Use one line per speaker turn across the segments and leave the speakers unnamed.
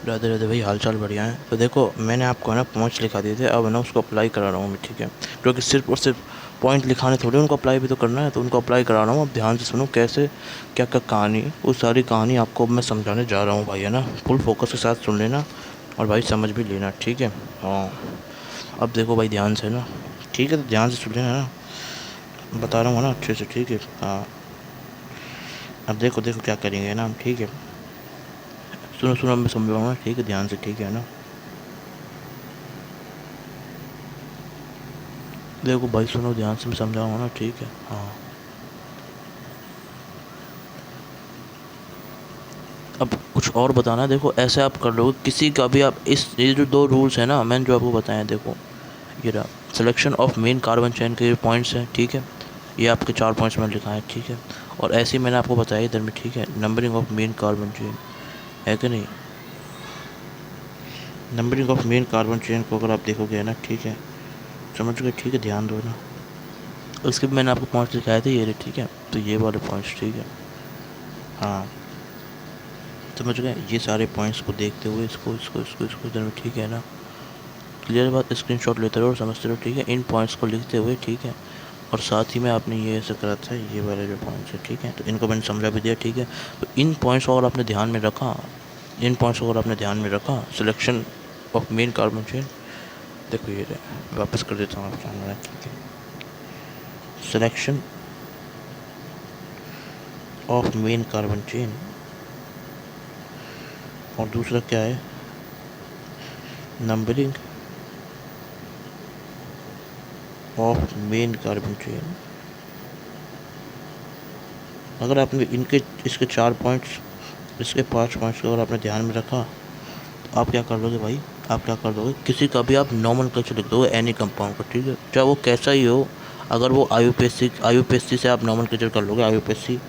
राधे राधे भाई, हाल चाल बढ़िया है। तो देखो, मैंने आपको है ना पॉइंट्स लिखा दिए थे, अब है ना उसको अप्लाई करा रहा हूँ मैं, ठीक है। क्योंकि सिर्फ और सिर्फ पॉइंट लिखाने थोड़ी, उनको अप्लाई भी तो करना है, तो उनको अप्लाई करा रहा हूँ। अब ध्यान से सुनो कैसे क्या क्या कहानी है, उस सारी कहानी आपको अब मैं समझाने जा रहा हूँ भाई, है ना। फुल फोकस के साथ सुन लेना और भाई समझ भी लेना, ठीक है। हाँ, अब देखो भाई ध्यान से ना, ठीक है, तो ध्यान से सुन लेना ना, बता रहा हूँ ना अच्छे से, ठीक है। हाँ, अब देखो देखो क्या करेंगे ना हम, ठीक है। सुनो सुनो, मैं समझाऊँगा, ठीक है, ध्यान से, ठीक है ना। देखो भाई सुनो ध्यान से, मैं समझाऊंगा ना, ठीक है। हाँ, अब कुछ और बताना है, देखो ऐसे आप कर लोगे किसी का भी, आप इस ये जो दो रूल्स है ना मैंने जो आपको बताए हैं, देखो ये रहा। Selection of main carbon chain के पॉइंट्स हैं, ठीक है। ये आपके 4 पॉइंट्स मैंने लिखा है, ठीक है। और ऐसे ही मैंने आपको बताया इधर में, ठीक है, numbering of main carbon chain है कि नहीं। Numbering of main carbon chain को अगर आप देखोगे ना, ठीक है, समझ गए, ठीक है, ध्यान दो ना। उसके भी मैंने आपको पॉइंट्स लिखाए थे, ये रहे, ठीक है। तो ये वाले पॉइंट्स, ठीक है। हाँ, समझ गए, ये सारे पॉइंट्स को देखते हुए इसको इसको इसको इसको इधर में, ठीक है ना। क्लियर बात, स्क्रीनशॉट लेते रहो और समझते रहो, ठीक है, इन पॉइंट्स को लिखते हुए, ठीक है। और साथ ही में आपने ये ऐसा करा था, ये वाले जो पॉइंट्स है, ठीक है, तो इनको मैंने समझा भी दिया, ठीक है। तो इन पॉइंट्स को अगर आपने ध्यान में रखा, इन पॉइंट्स को अगर आपने ध्यान में रखा, selection of main carbon chain, देखो ये रहे, वापस कर देता हूँ आप जान रहे हैं, ठीक है। Selection of main carbon chain, और दूसरा क्या है, numbering of main carbon chain. अगर आपने इनके इसके 4 पॉइंट्स, इसके 5 पॉइंट्स को अगर आपने ध्यान में रखा, तो आप क्या कर लोगे भाई, आप क्या कर दोगे, किसी का भी आप नॉमेनक्लेचर लिख दोगे एनी कंपाउंड का, ठीक है, चाहे वो कैसा ही हो। अगर वो आयुपेस्सी से आप नॉमेनक्लेचर कर लोगे, आयुपेस्सी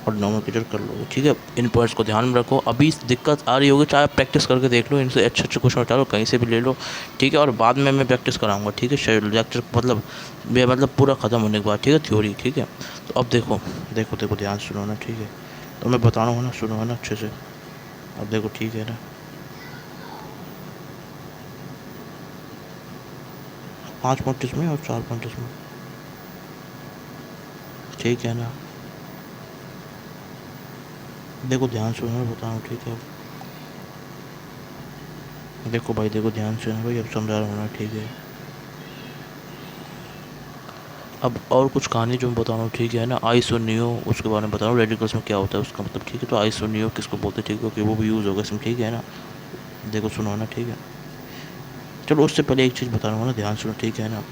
और नॉमेनक्लेचर कर लोगे, ठीक है। इन पॉइंट्स को ध्यान में रखो। अभी दिक्कत आ रही होगी, चाहे आप प्रैक्टिस करके देख लो, इनसे अच्छे अच्छे क्वेश्चन उठा लो, कहीं से भी ले लो, ठीक है। और बाद में मैं प्रैक्टिस कराऊंगा, ठीक है, शेड्यूल लेक्चर मतलब मतलब पूरा ख़त्म होने के बाद, ठीक है, थ्योरी, ठीक है। तो अब देखो देखो देखो, ध्यान से सुनो ना, ठीक है। तो मैं बता रहा हूँ ना, सुनो है ना अच्छे से। अब देखो, ठीक है ना, 5 पॉइंट इसमें और 4 पॉइंट इसमें, ठीक है ना। देखो ध्यान से मैं बता रहा हूँ, ठीक है। देखो भाई, देखो ध्यान से ना भाई, अब समझा रहा हूँ ना, ठीक है। अब और कुछ कहानी जो मैं बता रहा हूँ, ठीक है ना, आइसोनियो उसके बारे में बता रहा हूँ, रेडिकल्स में क्या होता है उसका मतलब, ठीक है। तो आइसोनियो किसको बोलते हैं, ठीक है, ओके, वो भी यूज़ होगा इसमें, ठीक है ना। देखो सुनो ना, ठीक है। चलो उससे पहले एक चीज़ बता रहा हूँ ना, ध्यान सुनो, ठीक है ना।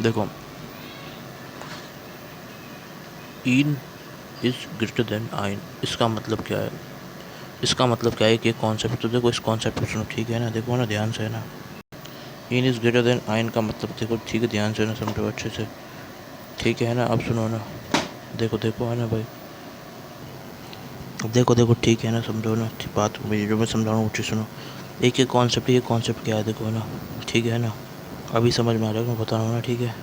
देखो, इन इज़ ग्रेटर देन आइन, इसका मतलब क्या है, इसका मतलब क्या है कि कॉन्सेप्ट, तो देखो इस कॉन्सेप्ट को सुनो, ठीक है ना, देखो ना ध्यान से ना। इन इज़ ग्रेटर देन आइन का मतलब देखो, ठीक है, ध्यान से ना समझो अच्छे से, ठीक है ना। अब सुनो ना, देखो देखो है ना भाई, देखो देखो, ठीक है ना, समझो ना बात मेरी, जो मैं समझा रहा हूँ वो चीज़ सुनो। एक एक कॉन्सेप्ट, ये कॉन्सेप्ट क्या है, देखो है ना, ठीक है ना। अभी समझ में आ रहा है, मैं बता रहा हूँ ना, ठीक है।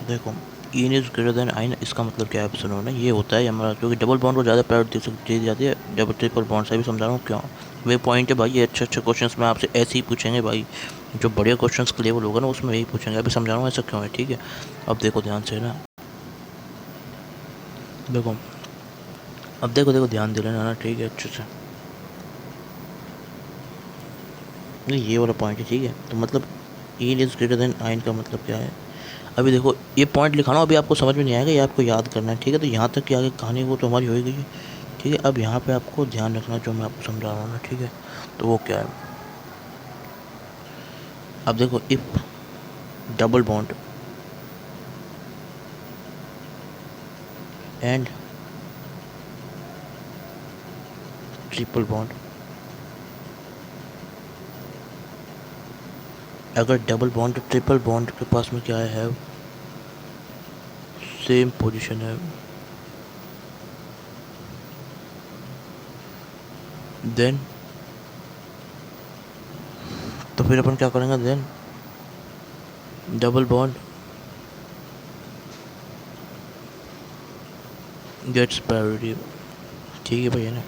देखो, इन इज़ ग्रेटर देन आइन, इसका मतलब क्या है, सुनो ना, ये होता है हमारा, क्योंकि डबल बॉन्ड को ज़्यादा प्रायोरिटी दी जाती है, डबल ट्रिपल बॉन्ड से भी समझा रहा हूँ क्यों। वे पॉइंट है भाई, ये अच्छे अच्छे क्वेश्चंस में आपसे ऐसे ही पूछेंगे भाई, जो बढ़िया क्वेश्चंस का लेवल होगा ना उसमें यही पूछेंगे, अभी समझा रहा हूँ ऐसा क्यों है, ठीक है। अब देखो ध्यान से ना, देखो, अब देखो देखो ध्यान दे लेना ना, ठीक है, अच्छे से। नहीं, ये वाला पॉइंट है, ठीक है, तो मतलब इन इज़ ग्रेटर देन आइन का मतलब क्या है। अभी देखो ये पॉइंट लिखा ना, अभी आपको समझ में नहीं आएगा, ये आपको याद करना है, ठीक है। तो यहाँ तक की आगे कहानी वो तो हमारी हो ही गई है, ठीक है। अब यहाँ पे आपको ध्यान रखना जो मैं आपको समझा रहा हूँ ना, ठीक है। तो वो क्या है, अब देखो, if double bond and triple bond, अगर डबल बॉन्ड ट्रिपल बॉन्ड के पास में क्या है, सेम पोजीशन है, देन, तो फिर अपन क्या करेंगे, then double bond gets priority, ठीक है भाई, है ना।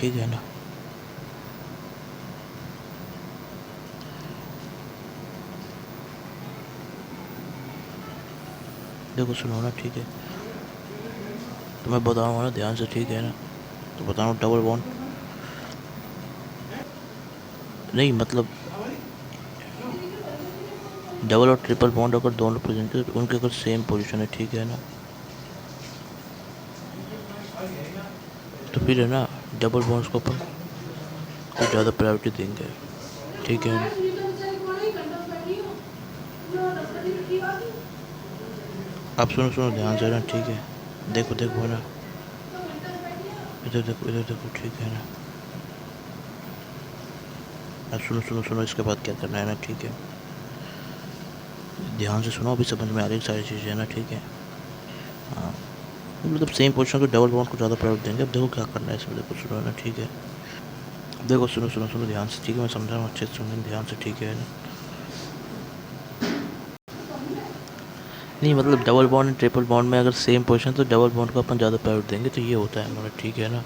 ठीक है ना। देखो सुनो ना, ठीक है, तो मैं बताऊँगा ना ध्यान से, ठीक है ना। तो बताऊँ डबल बॉन्ड नहीं, मतलब डबल और ट्रिपल बॉन्ड अगर दोनों प्रेजेंट है तो उनके अगर सेम पोजीशन है, ठीक है ना, तो फिर है ना डबल बॉन्ड्स को अपन कुछ ज़्यादा प्रायोरिटी देंगे, ठीक है ना। आप सुनो सुनो ध्यान से ना, ठीक है। देखो देखो ना, इधर देखो, ठीक है ना। अब सुनो सुनो सुनो, इसके बाद क्या करना है ना, ठीक है। ध्यान से सुनो, अभी समझ में आ रही सारी चीज़ें है ना, ठीक है। हाँ, मतलब सेम पोजीशन को डबल बॉन्ड को ज़्यादा प्रायोरिटी देंगे। अब देखो क्या करना है इसमें, देखो सुनो ना, ठीक है। देखो सुनो सुनो सुनो ध्यान से, ठीक है, मैं समझा हूँ अच्छे से, सुनो ध्यान से, ठीक है ना। नहीं, मतलब double bond and triple bond में अगर सेम पोजीशन तो डबल बॉन्ड को अपन ज़्यादा प्रायोरिटी देंगे, तो ये होता है हमारा, ठीक है ना।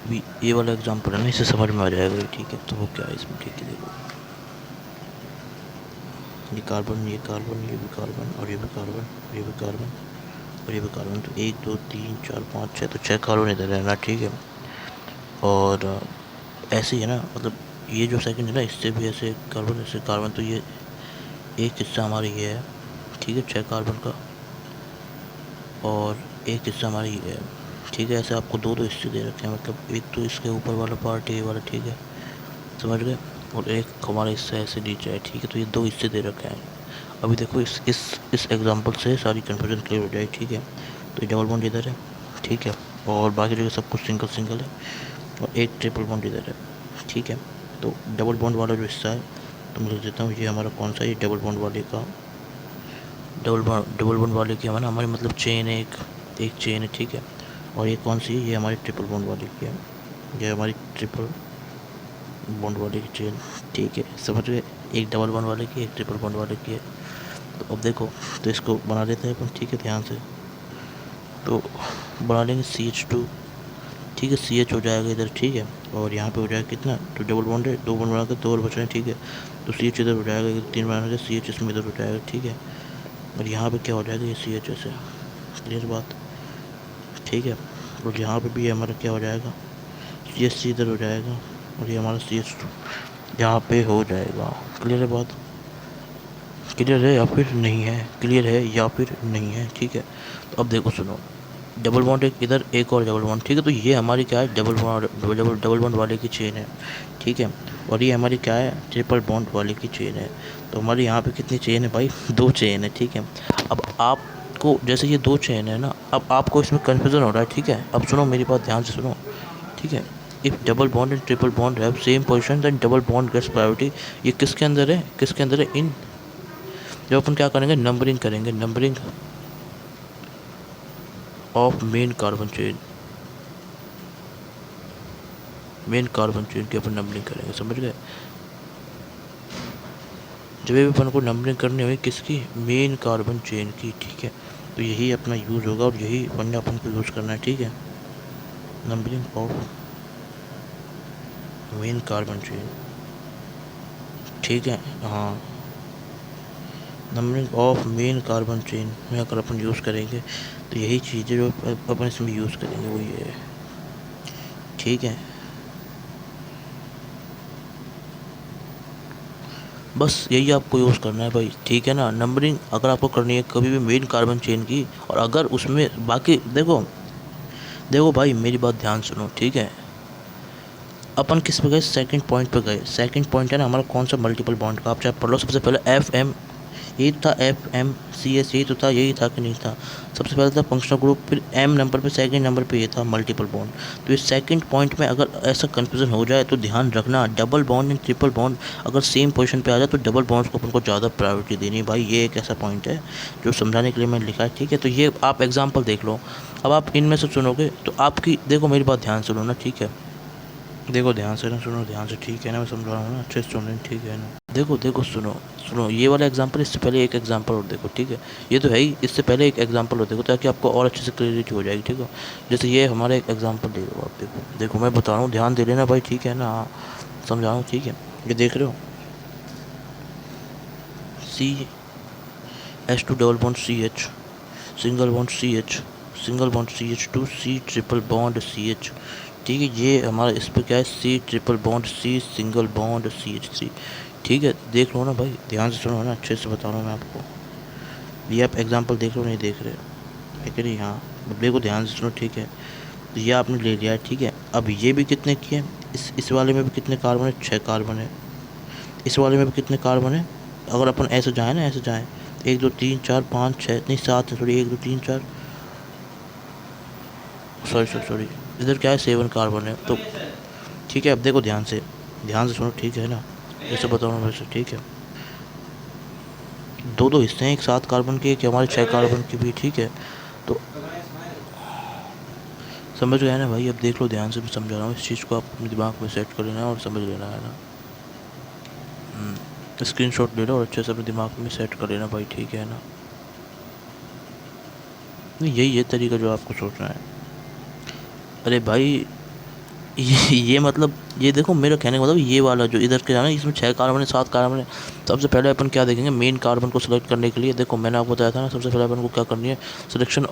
अभी ये वाला एग्जांपल है ना, इसे समझ में आ जाएगा, ठीक है। तो वो क्या है इसमें, ठीक है, देखो ये कार्बन, ये कार्बन, ये भी कार्बन, और ये भी कार्बन, और ये भी कार्बन, और ये भी कार्बन। तो 1 2 3 4 5 6, तो 6 कार्बन इधर है ना, ठीक है। और ऐसे ही है ना, मतलब ये जो सेकंड है ना, इससे भी ऐसे कार्बन, ऐसे कार्बन, तो ये एक हिस्सा हमारा ये है, ठीक है, 6 कार्बन का, और एक हिस्सा हमारा ये है, ठीक है। ऐसे आपको दो दो हिस्से दे रखे हैं, मतलब एक तो इसके ऊपर वाला पार्ट ये वाला, ठीक है, समझ गए, और एक हमारा हिस्सा ऐसे नीचे है, ठीक है। तो ये दो हिस्से दे रखे हैं। अभी देखो इस एग्जांपल से सारी कन्फ्यूजन क्लियर हो जाए, ठीक है। तो ये डबल बॉन्ड इधर है, ठीक है, और बाकी जगह सब कुछ सिंगल सिंगल है, और एक ट्रिपल बॉन्ड इधर है, ठीक है। तो डबल बॉन्ड वाला जो हिस्सा है, तो मैं लिख देता हूँ, ये हमारा कौन सा, ये डबल बॉन्ड वाले का, डबल बॉन्ड वाले की हमारी मतलब चेन है, एक चेन है, ठीक है। और ये कौन सी है, ये हमारी ट्रिपल बॉन्ड वाली की है, ये हमारी ट्रिपल बॉन्ड वाले की चेन, ठीक है, समझ गए। एक डबल बॉन्ड वाले की, एक ट्रिपल बॉन्ड वाले की है। तो अब देखो, तो इसको बना लेते हैं अपन, ठीक है, ध्यान से। तो बना लेंगे CH2, ठीक है, CH हो जाएगा इधर, ठीक है। और यहाँ पे हो जाएगा कितना, तो डबल बॉन्ड है, दो बॉन्ड बना के दो और बच रहे हैं, ठीक है। तो CH इधर हो जाएगा, 3 बनाना है, CH इसमें इधर हो जाएगा, ठीक है। और यहाँ पे क्या हो जाएगा, ये CH ऐसे, क्लियर बात, ठीक है। और यहाँ पे भी हमारा क्या हो जाएगा, CH इधर हो जाएगा, और ये हमारा CH2 यहाँ पे हो जाएगा, क्लियर है बात, क्लियर है या फिर नहीं है, क्लियर है या फिर नहीं है, ठीक है। तो अब देखो सुनो, डबल बॉन्ड एक इधर, एक और डबल बॉन्ड, ठीक है। तो ये हमारी क्या है, डबल बॉन्ड वाले की चेन है, ठीक है। और ये हमारी क्या है, ट्रिपल बॉन्ड वाले की चेन है। तो हमारी यहाँ पे कितनी चेन है भाई, दो चेन है, ठीक है। अब आपको जैसे ये दो चेन है ना, अब आपको इसमें कन्फ्यूज़न हो रहा है, ठीक है। अब सुनो मेरी बात ध्यान से सुनो, ठीक है। If double bond and triple bond have same position then double bond gets priority. ये किसके अंदर है, किसके अंदर है, इन जब अपन क्या करेंगे, नंबरिंग करेंगे, numbering of main carbon chain, main carbon chain की अपन नंबरिंग करेंगे, समझ गए। जब भी अपन को नंबरिंग करनी होगी किसकी, मेन कार्बन चेन की, ठीक है। तो यही अपना यूज़ होगा, और यही अपन को यूज़ करना है, ठीक है। Numbering of main carbon chain, ठीक है, हाँ। Numbering of main carbon chain में अगर अपन यूज़ करेंगे, तो यही चीज़ें जो अपन इसमें यूज़ करेंगे वो ये है, ठीक है। बस यही आपको यूज़ करना है भाई, ठीक है ना। नंबरिंग अगर आपको करनी है कभी भी मेन कार्बन चेन की, और अगर उसमें बाकी देखो, देखो भाई मेरी बात ध्यान सुनो, ठीक है। अपन किस पे गए, सेकंड पॉइंट पे गए। सेकंड पॉइंट है ना हमारा कौन सा, मल्टीपल बॉन्ड का, आप चाहे पढ़ लो। सबसे पहले FM, यही था, FMCS, यही तो था, यही था कि नहीं था। सबसे पहले था फंक्शनल ग्रुप, फिर M नंबर पे, सेकंड नंबर पे ये था मल्टीपल बॉन्ड। तो इस सेकंड पॉइंट में अगर ऐसा कन्फ्यूजन हो जाए तो ध्यान रखना, double bond and triple bond अगर सेम पोजीशन पे आ जाए तो डबल बॉन्ड्स को अपन को ज़्यादा प्रायोरिटी देनी है भाई। ये एक ऐसा पॉइंट है जो समझाने के लिए मैंने लिखा है, ठीक है। तो ये आप एग्जाम्पल देख लो। अब आप इनमें से सुनोगे तो आपकी, देखो मेरी बात ध्यान सुनो ना, ठीक है। देखो ध्यान से ना सुनो, ध्यान से, ठीक है ना, मैं समझा रहा हूँ ना, अच्छे से सुनो, ठीक है ना। देखो देखो सुनो, सुनो ये वाला एग्जांपल, इससे पहले एक एग्जांपल और देखो, ठीक है। ये तो है ही, इससे पहले एक एग्जांपल और देखो ताकि आपको और अच्छे से क्लियरिटी हो जाएगी, ठीक है। जैसे ये हमारा एक एग्जांपल दे दो आप, देखो देखो मैं बता रहा हूँ, ध्यान दे लेना भाई, ठीक है ना। हाँ, समझा रहा हूँ, ठीक है। ये देख रहे हो, CH2 double bond CH, single bond CH, single bond CH2, C triple bond CH, ठीक है। ये हमारा इस पर क्या है, C triple bond C, single bond CH3, ठीक है। देख लो ना भाई, ध्यान से सुनो ना, अच्छे से बता रहा हूँ मैं आपको। ये आप एग्जांपल देख लो, नहीं देख रहे है कि नहीं? हाँ, देखो ध्यान से सुनो, ठीक है। तो ये आपने ले लिया है, ठीक है। अब ये भी कितने किए, इस वाले में भी कितने कार्बन है, 6 कार्बन है। इस वाले में भी कितने कार्बन है, अगर अपन ऐसे जाएँ ना, ऐसे जाएँ, 1 2 3 4 5 6, नहीं 7 है, सॉरी 1 2 3 4, सॉरी इधर क्या है, 7 कार्बन है। तो ठीक है, अब देखो ध्यान से सुनो, ठीक है ना। जैसे बताऊँ वैसे, ठीक है। दो दो हिस्से हैं, एक 7 कार्बन के, एक हमारे 6 कार्बन के भी, ठीक है। तो समझ गए ना भाई? अब देख लो ध्यान से, मैं समझा रहा हूँ, इस चीज़ को आप अपने दिमाग में सेट कर लेना है और समझ लेना है ना। स्क्रीनशॉट ले लो और अच्छे से अपने दिमाग में सेट कर लेना भाई, ठीक है ना। नहीं, यही तरीका जो आपको सोचना है। अरे भाई ये मतलब, ये देखो मेरा कहने का मतलब, ये वाला जो इधर के जाना, इसमें 6 कार्बन है, 7 कार्बन है। सबसे पहले अपन क्या देखेंगे, मेन कार्बन को सिलेक्ट करने के लिए देखो मैंने आपको बताया था ना, सबसे पहले अपन को क्या करनी है, सिलेक्शन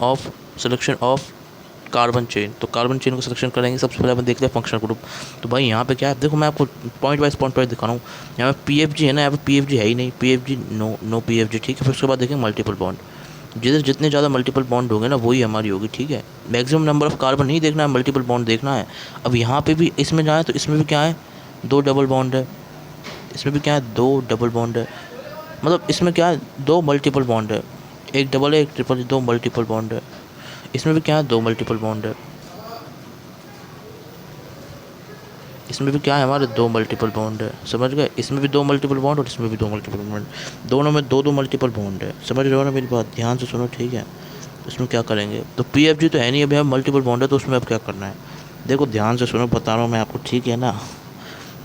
ऑफ कार्बन चेन। तो कार्बन चेन को सिलेक्शन करेंगे, सबसे पहले अपन देख लिया फंक्शनल ग्रुप। तो भाई यहाँ पे क्या है, देखो मैं आपको पॉइंट वाइज दिखा रहा हूँ। यहाँ पे PFG है ना, यहाँ पे PFG है ही नहीं, PFG नो PFG, ठीक है। फिर उसके बाद देखेंगे मल्टीपल बॉन्ड, जितने ज़्यादा मल्टीपल बॉन्ड होंगे ना वही हमारी होगी, ठीक है। मैक्सिमम नंबर ऑफ़ कार्बन नहीं देखना है, मल्टीपल बॉन्ड देखना है। अब यहाँ पे भी इसमें जाए तो इसमें भी क्या है, 2 डबल बॉन्ड है। इसमें भी क्या है, 2 डबल बॉन्ड है। मतलब इसमें क्या है, 2 मल्टीपल बॉन्ड है, एक डबल है एक ट्रिपल है, 2 मल्टीपल बॉन्ड है। इसमें भी क्या है, 2 मल्टीपल बॉन्ड है। इसमें भी क्या है, हमारे 2 मल्टीपल बॉन्ड है, समझ गए। इसमें भी 2 मल्टीपल बॉन्ड और इसमें भी 2 मल्टीपल बॉन्ड, दोनों में 2 2 मल्टीपल बॉन्ड है, समझ रहे हो ना मेरी बात? ध्यान से सुनो, ठीक है। इसमें क्या करेंगे, तो PFG तो है नहीं, अभी हम मल्टीपल बॉन्ड है, तो उसमें अब क्या करना है, देखो ध्यान से सुनो, बता रहा हूँ मैं आपको, ठीक है ना।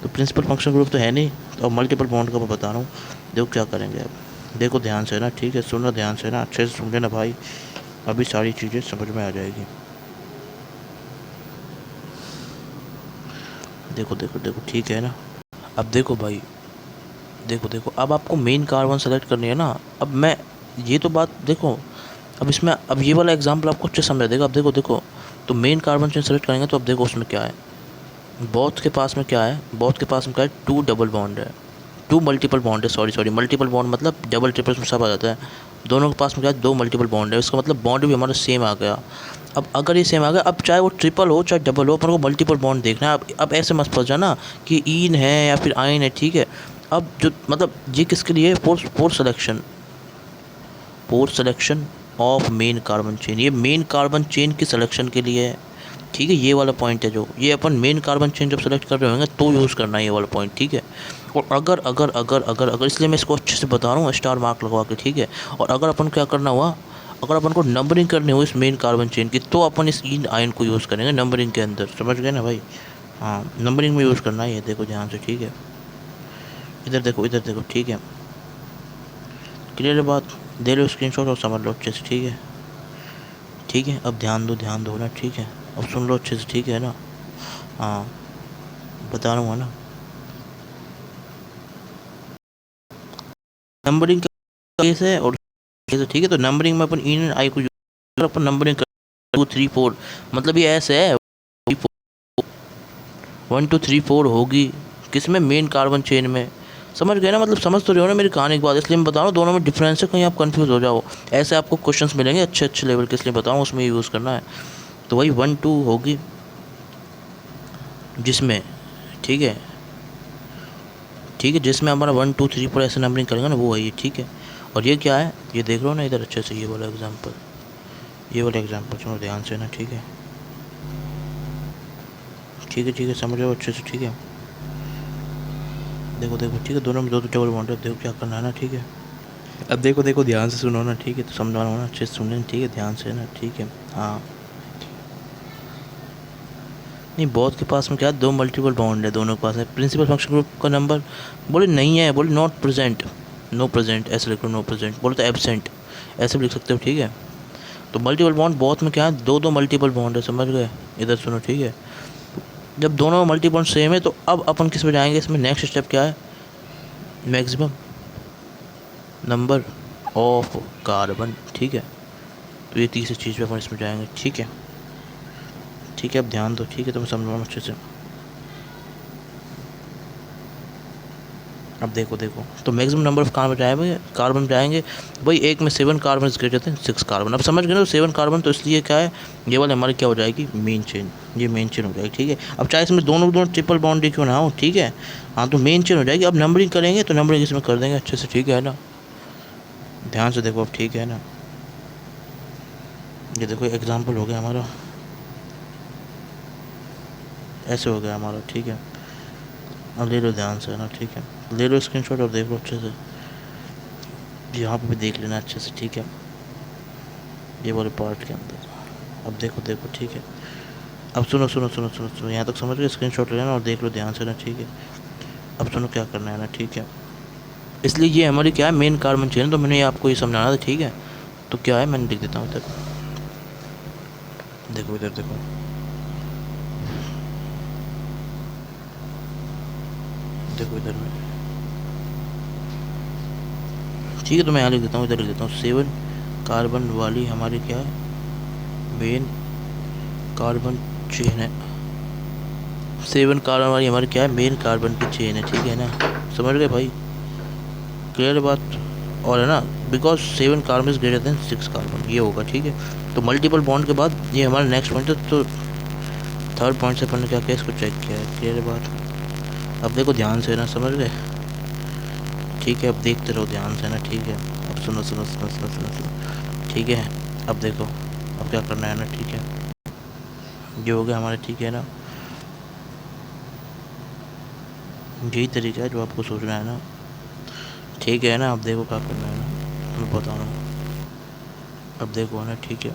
तो प्रिंसिपल फंक्शन ग्रुप तो है नहीं, तो अब मल्टीपल बॉन्ड का मैं बता रहा हूँ। देखो क्या करेंगे अब, देखो ध्यान से ना, ठीक है, सुनना ध्यान से ना, अच्छे से सुन लेना भाई, अभी सारी चीज़ें समझ में आ जाएगी। देखो देखो देखो, ठीक है ना। अब देखो भाई, देखो अब आपको मेन कार्बन सेलेक्ट करनी है ना। अब मैं ये तो बात देखो, अब इसमें अब ये वाला एग्जांपल आपको अच्छे समझ देगा। अब देखो तो मेन कार्बन चेन सेलेक्ट करेंगे तो अब देखो उसमें क्या है, बोथ के पास में क्या है, बोथ के पास में क्या है, 2 डबल बॉन्ड है, 2 मल्टीपल बॉन्ड है, सॉरी मल्टीपल बॉन्ड मतलब डबल ट्रिपल में सब आ जाता है। दोनों के पास में क्या है, 2 मल्टीपल बॉन्ड है, इसका मतलब बॉन्ड भी हमारा सेम आ गया। अब अगर ये सेम आ गया, अब चाहे वो ट्रिपल हो चाहे डबल हो, अपन को मल्टीपल बॉन्ड देखना है। अब ऐसे मत फंस जाना कि ईन है या फिर आइन है, ठीक है। अब जो मतलब ये किसके लिए, four selection of main carbon chain, ये मेन कार्बन चेन की सिलेक्शन के लिए है, ठीक है। ये वाला पॉइंट है, जो ये अपन मेन कार्बन चेन जब सेलेक्ट कर रहे होंगे तो यूज़ करना है ये वाला पॉइंट, ठीक है। और अगर इसलिए मैं इसको अच्छे से बता रहा हूँ स्टार मार्क लगवा के, ठीक है। और अगर अपन क्या करना हुआ, अगर अपन को नंबरिंग करनी हो इस मेन कार्बन चेन की, तो अपन इस इन आयन को यूज़ करेंगे नंबरिंग के अंदर, समझ गए ना भाई? हाँ, नंबरिंग में यूज़ करना है, ये देखो ध्यान से, ठीक है। इधर देखो, ठीक है। क्लियर है बात? दे लो स्क्रीनशॉट और समझ लो अच्छे से, ठीक है। ठीक है, अब ध्यान दो ना, ठीक है। अब सुन लो अच्छे से, ठीक है ना। हाँ, बता रहा हूँ ना, नंबरिंग का केस है और केस है, ठीक है। तो नंबरिंग में अपन इन आई को अपन नंबरिंग कर 2 3 4, मतलब ये ऐसे है 1 2 3 4 होगी किसमें, मेन कार्बन चेन में, समझ गए ना? मतलब समझ तो रहे हो ना मेरी कहानी की बात, इसलिए मैं बता रहा हूँ दोनों में डिफरेंस है, कहीं आप कंफ्यूज हो जाओ। ऐसे आपको क्वेश्चंस मिलेंगे अच्छे लेवल के, इसलिए बताऊँ उसमें यूज़ करना है। तो वही 1 2 होगी जिसमें, ठीक है, जिसमें हमारा 1 2 3 4 ऐसे नंबरिंग करेंगे ना, वो है ये, ठीक है। और ये क्या है, ये देख लो ना इधर अच्छे से, ये वाला एग्जाम्पल सुनो ध्यान से ना, ठीक है। ठीक है, समझो अच्छे से, ठीक है। देखो ठीक है, दोनों में 2 2 डबल बॉन्ड है, देखो क्या करना है ना, ठीक है। अब देखो ध्यान से सुनो ना, ठीक है, तो समझा रहा हूँ ना, अच्छे से सुन लेना, ठीक है, ध्यान से ना, ठीक है। हाँ, नहीं, बहुत के पास में क्या, 2 मल्टीपल बॉन्ड है, दोनों के पास है। प्रिंसिपल फंक्शन ग्रुप का नंबर, बोले नहीं है, बोले नो प्रेजेंट ऐसे लिख लो, नो प्रेजेंट। बोलो तो एबसेंट ऐसे भी लिख सकते हो, ठीक है। तो मल्टीपल बॉन्ड बोथ में क्या है, दो दो मल्टीपल बॉन्ड है, समझ गए। इधर सुनो, ठीक है। जब दोनों मल्टी बॉन्ड सेम है तो अब अपन किस में जाएंगे, इसमें नेक्स्ट स्टेप क्या है, मैक्सिमम नंबर ऑफ कार्बन, ठीक है। तो ये तीसरी चीज़ पे अपन इसमें जाएंगे, ठीक है। ठीक है, अब ध्यान दो, ठीक है, तुम्हें समझाऊँ अच्छे से। अब देखो देखो, तो मैक्सिमम नंबर ऑफ कार्बन जाएंगे, कार्बन जाएंगे भाई। एक में 7 कार्बन ग्रेटर देन 6 कार्बन। अब समझ गए ना, 7 कार्बन तो इसलिए क्या है, ये वाले हमारी क्या हो जाएगी, मेन चेन। ये मेन चेन हो जाएगी, ठीक है। अब चाहे इसमें दोनों दोनों ट्रिपल बॉन्ड क्यों ना हो, ठीक है। हाँ, तो मेन चेन हो जाएगी। अब नंबरिंग करेंगे तो नंबरिंग इसमें कर देंगे अच्छे से, ठीक है ना। ध्यान से देखो अब, ठीक है ना। ये देखो एग्जाम्पल हो गया हमारा, ऐसे हो गया हमारा, ठीक है। अब ले लो ध्यान से ना, ठीक है। ले लो स्क्रीनशॉट और देख लो अच्छे से, यहाँ पे भी देख लेना अच्छे से, ठीक है। ये वाले पार्ट के अंदर अब देखो देखो, ठीक है। अब सुनो सुनो सुनो सुनो सुनो, यहाँ तक समझ गए, स्क्रीनशॉट लेना और देख लो ध्यान से ना, ठीक है। अब सुनो क्या करना है ना, ठीक है। इसलिए ये हमारी क्या है, मेन कार्बन चेन, तो मैंने ये आपको ये समझाना था, ठीक है। तो क्या है, मैंने लिख देता हूँ इधर, देखो इधर देखो, देखो इधर में, ठीक है। तो मैं यहाँ लिख देता हूँ, इधर लिख देता हूँ, 7 कार्बन वाली हमारी क्या है, मेन कार्बन चेन है। 7 कार्बन वाली हमारी क्या है, मेन कार्बन की चेन है, ठीक है ना। समझ गए भाई, क्लियर बात। और है ना, because 7 carbon is greater than 6 carbon, ये होगा, ठीक है। तो मल्टीपल बॉन्ड के बाद ये हमारा नेक्स्ट पॉइंट है। तो थर्ड पॉइंट से अपन ने क्या किया, इसको चेक किया है, क्लियर बात। अब देखो ध्यान से ना, समझ गए, ठीक है। अब देखते रहो ध्यान से ना, ठीक है। अब सुनो सुनो सुनो सुनो सुनो सुनो, ठीक है। अब देखो, अब क्या करना है ना, ठीक है। ये हो गया हमारा, ठीक है ना। यही तरीका है जो आपको सोचना है ना, ठीक है ना। अब देखो क्या करना है ना, मैं बता रहा हूँ। अब देखो ना, ठीक है।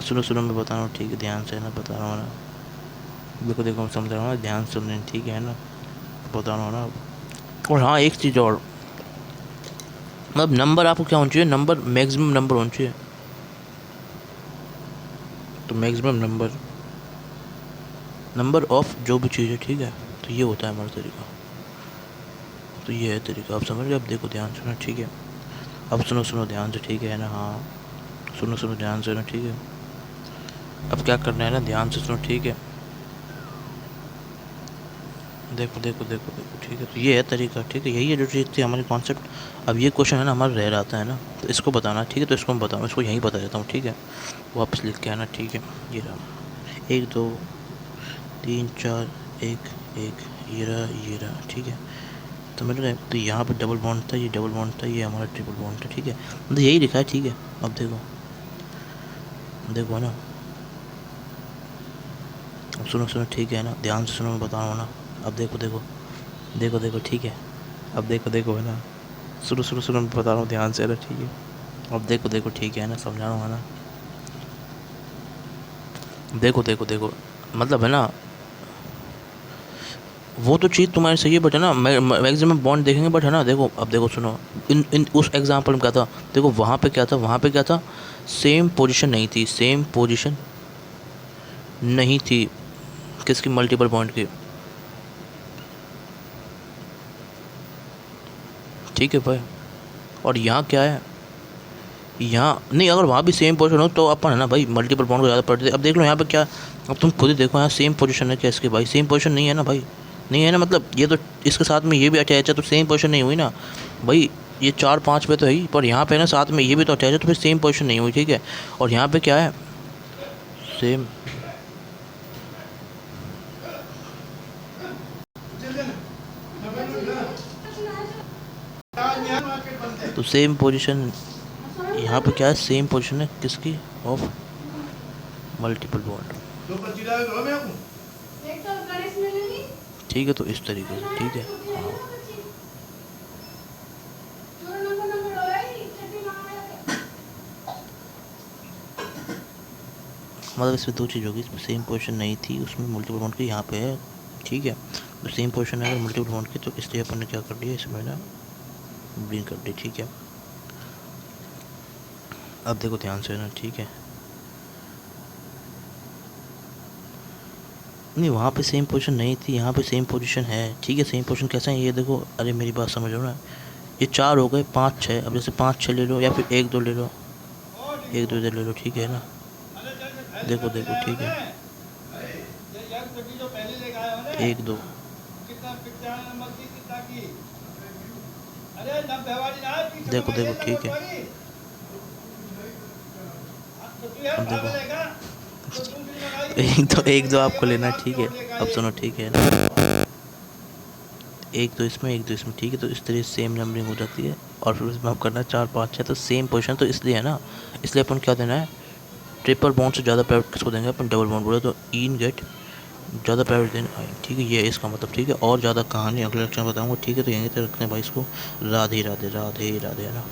सुनो सुनो, मैं बता रहा हूँ, ठीक है, ध्यान से ना बता रहा हूँ ना। देखो देखो, मैं समझ रहा हूँ ना, ध्यान से सुनने, ठीक है ना, बता रहा हूँ ना। और हाँ, एक चीज़ और, मतलब नंबर आपको क्या होना चाहिए, नंबर मैक्सिमम नंबर होना चाहिए। तो मैक्सिमम नंबर, नंबर ऑफ जो भी चीज़ है, ठीक है। तो ये होता है हमारा तरीका, तो ये है तरीका, आप समझ गए। अब देखो ध्यान से ना, ठीक है। अब सुनो सुनो ध्यान से, ठीक है ना, हाँ सुनो सुनो ध्यान से ना, ठीक है। अब क्या करना है ना, ध्यान से सुनो, ठीक है। देखो देखो देखो देखो, ठीक है। तो ये है तरीका, ठीक है। यही है जो चीज़ थी हमारी कॉन्सेप्ट। अब ये क्वेश्चन है ना हमारा रह जाता है ना, तो इसको बताना, ठीक है। तो इसको मैं बताऊँ, इसको यहीं बता देता हूँ, ठीक है। वापस लिख के आना, ठीक है। ये रहा, 1 2 3 4 1 1, ये रहा, ठीक है। तो मिल गए। तो यहाँ पे डबल बॉन्ड था, ये डबल बॉन्ड था, ये हमारा ट्रिपल बॉन्ड था, ठीक है। मतलब यही लिखा है, ठीक है। अब देखो, देखो ना, अब सुनो सुनो, ठीक है ना, ध्यान से सुनो, मैं बता रहा हूँ ना। अब देखो देखो, देखो देखो, ठीक है। अब देखो देखो, है ना, सुनो सुनो सुनो, मैं बता रहा हूँ ध्यान से ना, ठीक है। अब देखो देखो, ठीक है ना, समझा रहा हूँ ना। देखो देखो देखो, मतलब है ना, वो तो चीज़ तुम्हारी सही है, बट है ना, मैक्सिमम बॉन्ड देखेंगे, बट है ना, देखो अब देखो सुनो, इन उस एग्जांपल में क्या था, देखो वहाँ पे क्या था, वहाँ पे क्या था, सेम पोजीशन नहीं थी, सेम पोजीशन नहीं थी, किसकी, मल्टीपल बॉन्ड की, ठीक है भाई। और यहाँ क्या है, यहाँ नहीं, अगर वहाँ भी सेम पोजीशन हो तो अपन है ना भाई, मल्टीपल बॉन्ड को ज़्यादा पड़ते। अब देख लो यहाँ पे क्या, अब तुम खुद ही देखो, यहाँ सेम पोजीशन है क्या इसके, भाई सेम पोजीशन नहीं है ना भाई, नहीं है ना। मतलब ये तो इसके साथ में ये भी अटैच है, तो सेम पोजीशन नहीं हुई ना भाई। ये 4 5 पे तो है ही, पर यहाँ पे ना साथ में ये भी तो अटैच है, तो फिर सेम पोजीशन नहीं हुई, ठीक है। और यहाँ पे क्या है, सेम, तो सेम पोजीशन यहाँ पे क्या है, सेम पोजीशन है किसकी, ऑफ मल्टीपल बॉन्ड, ठीक है। तो इस तरीके से, ठीक है, हाँ। मतलब इसमें दो चीज़ होगी, इसमें सेम पोजीशन नहीं थी, उसमें मल्टीपल बॉन्ड की यहाँ पे है, ठीक है। तो सेम पोजीशन है अगर मल्टीपल बॉन्ड की, तो इसलिए अपन ने क्या कर लिया इसमें ना, ब्रिंग कर दी, ठीक है। अब देखो ध्यान से ना, ठीक है। नहीं, वहाँ पे सेम पोजीशन नहीं थी, यहाँ पे सेम पोजीशन है, ठीक है। सेम पोजीशन कैसे है ये देखो, अरे मेरी बात समझ लो ना। ये 4 हो गए, 5 6, अब जैसे 5 6 ले लो या फिर 1 2 ले लो, 1 2 इधर ले लो, ठीक है ना। देखो देखो, ठीक है, 1 2, देखो देखो, ठीक है। अब देखो 1 2, 1 2 आपको लेना, ठीक है। अब सुनो, ठीक है ना, 1 2 इसमें, 1 2 इसमें, ठीक है। तो इस तरह सेम नंबरिंग हो जाती है। और फिर उसमें आप करना 4 5 6, तो सेम पोजीशन तो इसलिए है ना, इसलिए अपन क्या देना है, ट्रिपल बॉन्ड से ज़्यादा प्रायोरिटी किसको देंगे अपन, डबल बॉन्ड बोले तो इन गेट ज़्यादा प्रायोरिटी देना, ठीक है। ये है इसका मतलब, ठीक है। और ज़्यादा कहानी अगले लेक्चर में बताऊँगा, ठीक है। तो यहीं तक रखते हैं भाई इसको। राधे राधे, राधे राधे, है ना।